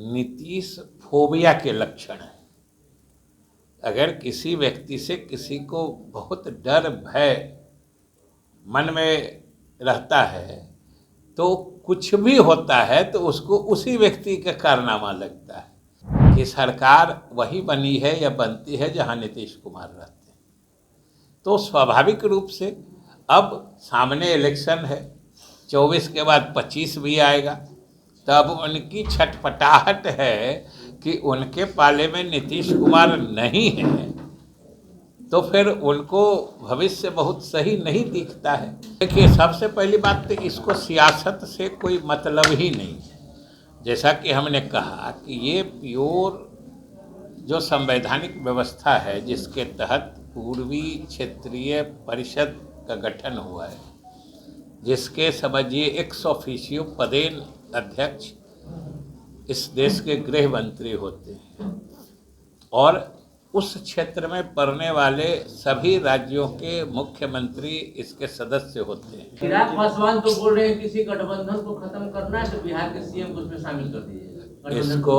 Nitish phobia के लक्षण है। अगर किसी व्यक्ति से किसी को बहुत डर भय मन में रहता है तो कुछ भी होता है तो उसको उसी व्यक्ति का कारनामा लगता है कि सरकार वही बनी है या बनती है जहां नीतीश कुमार रहते हैं। तो स्वाभाविक रूप से अब सामने इलेक्शन है, 24 के बाद 25 भी आएगा, तब उनकी छटपटाहट है कि उनके पाले में नीतीश कुमार नहीं है तो फिर उनको भविष्य बहुत सही नहीं दिखता है। देखिए, सबसे पहली बात तो इसको सियासत से कोई मतलब ही नहीं है। जैसा कि हमने कहा कि ये प्योर जो संवैधानिक व्यवस्था है जिसके तहत पूर्वी क्षेत्रीय परिषद का गठन हुआ है, जिसके समझिए एक्स ऑफिशियो पदेन अध्यक्ष इस देश के गृह मंत्री होते हैं और उस क्षेत्र में पड़ने वाले सभी राज्यों के मुख्यमंत्री इसके सदस्य होते हैं। चिराग पासवान तो बोल रहे हैं किसी गठबंधन को खत्म करना है तो बिहार के सीएम को उसमें शामिल कर दीजिएगा। इसको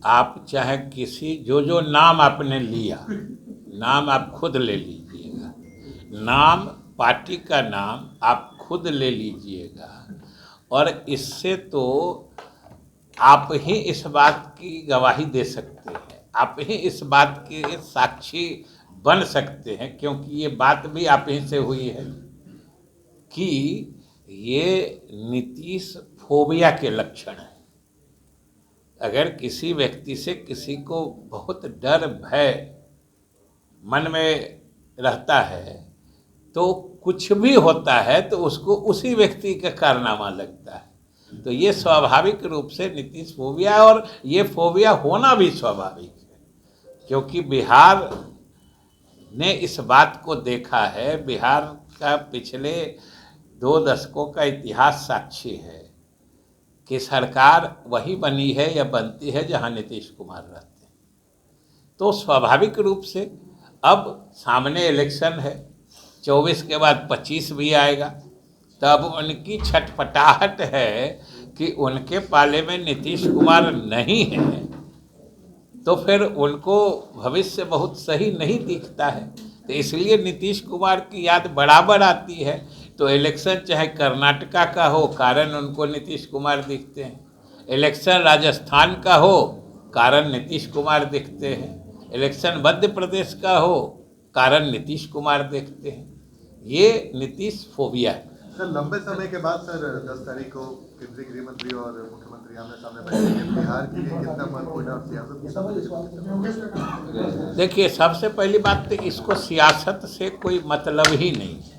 आप चाहे किसी जो नाम आपने लिया, नाम आप खुद ले लीजिएगा, नाम पार्टी का नाम आप खुद ले लीजिएगा और इससे तो आप ही इस बात की गवाही दे सकते हैं, आप ही इस बात के साक्षी बन सकते हैं, क्योंकि ये बात भी आप ही से हुई है कि ये नीतीश फोबिया के लक्षण है। अगर किसी व्यक्ति से किसी को बहुत डर भय मन में रहता है तो कुछ भी होता है तो उसको उसी व्यक्ति का कारनामा लगता है। तो ये स्वाभाविक रूप से नीतीश फोबिया है और ये फोबिया होना भी स्वाभाविक है, क्योंकि बिहार ने इस बात को देखा है। बिहार का पिछले 2 दशकों का इतिहास साक्षी है कि सरकार वही बनी है या बनती है जहां नीतीश कुमार रहते हैं। तो स्वाभाविक रूप से अब सामने इलेक्शन है, 24 के बाद 25 भी आएगा, तब उनकी छटपटाहट है कि उनके पाले में नीतीश कुमार नहीं है तो फिर उनको भविष्य बहुत सही नहीं दिखता है। तो इसलिए नीतीश कुमार की याद बराबर आती है। तो इलेक्शन चाहे कर्नाटका का हो, कारण उनको नीतीश कुमार दिखते हैं, इलेक्शन राजस्थान का हो, कारण नीतीश कुमार दिखते हैं, इलेक्शन मध्य प्रदेश का हो, कारण नीतीश कुमार देखते हैं। ये नीतीश फोबिया है। सर, लंबे समय के बाद सर 10 तारीख को केंद्रीय गृह मंत्री और मुख्यमंत्री आमने सामने बैठेंगे। बिहार के लिए कितना महत्वपूर्ण है और सियासत? देखिए, सबसे पहली बात तो इसको सियासत से कोई मतलब ही नहीं है।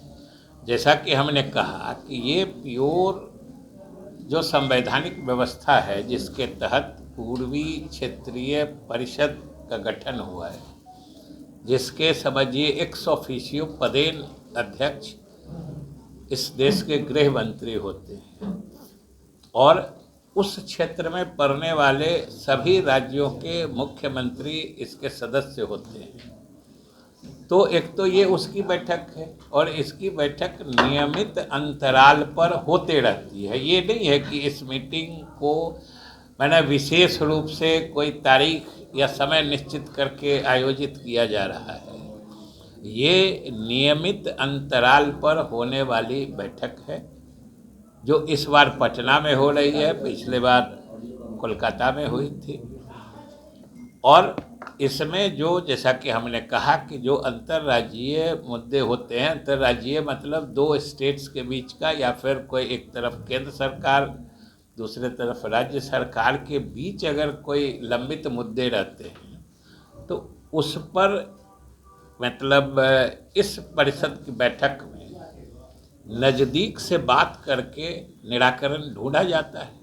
जैसा कि हमने कहा कि ये प्योर जो संवैधानिक व्यवस्था है जिसके तहत पूर्वी क्षेत्रीय परिषद का गठन हुआ है, जिसके समझिए एक्स ऑफिशियो पदेन अध्यक्ष इस देश के गृह मंत्री होते हैं और उस क्षेत्र में पड़ने वाले सभी राज्यों के मुख्यमंत्री इसके सदस्य होते हैं। तो एक तो ये उसकी बैठक है और इसकी बैठक नियमित अंतराल पर होते रहती है। ये नहीं है कि इस मीटिंग को मैंने विशेष रूप से कोई तारीख या समय निश्चित करके आयोजित किया जा रहा है। ये नियमित अंतराल पर होने वाली बैठक है जो इस बार पटना में हो रही है, पिछले बार कोलकाता में हुई थी। और इसमें जो, जैसा कि हमने कहा कि जो अंतर्राज्यीय मुद्दे होते हैं, अंतर्राज्यीय मतलब 2 स्टेट्स के बीच का, या फिर कोई एक तरफ केंद्र सरकार दूसरे तरफ राज्य सरकार के बीच अगर कोई लंबित मुद्दे रहते हैं तो उस पर मतलब इस परिषद की बैठक में नज़दीक से बात करके निराकरण ढूंढा जाता है।